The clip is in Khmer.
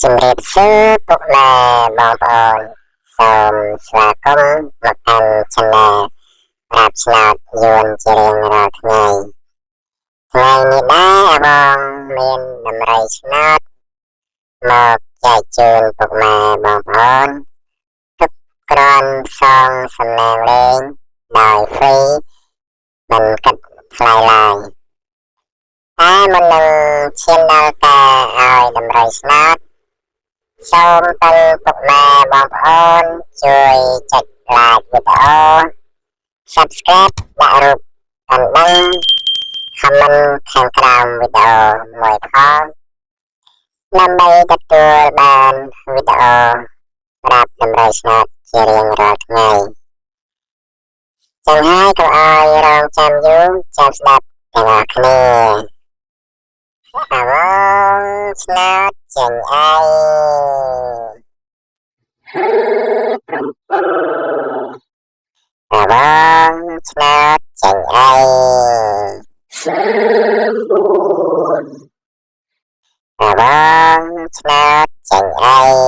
ជំរាបសួរពុកម៉ែបងប្អូនសូមស្វាគមន៍មកកាន់ Channel ប្រាប់ឆ្នោតយួនជារៀងរាល់ថ្ងៃនេះដែរបងមានដំរីឆ្នោតមកចែកជូនពុកម៉ែបងប្អូនទុកគ្រាន់សងសំណាងលេងដោយ free មិនគិតថ្លៃឡើយតែមុននឹងឈានដល់ការឲ្យដំរីឆ្នោតសូមទៅពុកម៉ែបងប្អូនជួយចុច like វីដេអូ Subscribe ដាក់រូបកណ្ដឹង comment ខាងក្រោមវីដេអូមួយផងដើម្បីទទួលបានវីដេអូប្រាប់ដំរីឆ្នោតជារៀងរាល់ថ្ងៃចឹងហើយកុំឲ្យរងចាំយូរចាំស្ដាប់ទាំងអស់គ្នាឆ្នោតចេញអីឆ្នោតចេញអីឆ្នោតចេញអី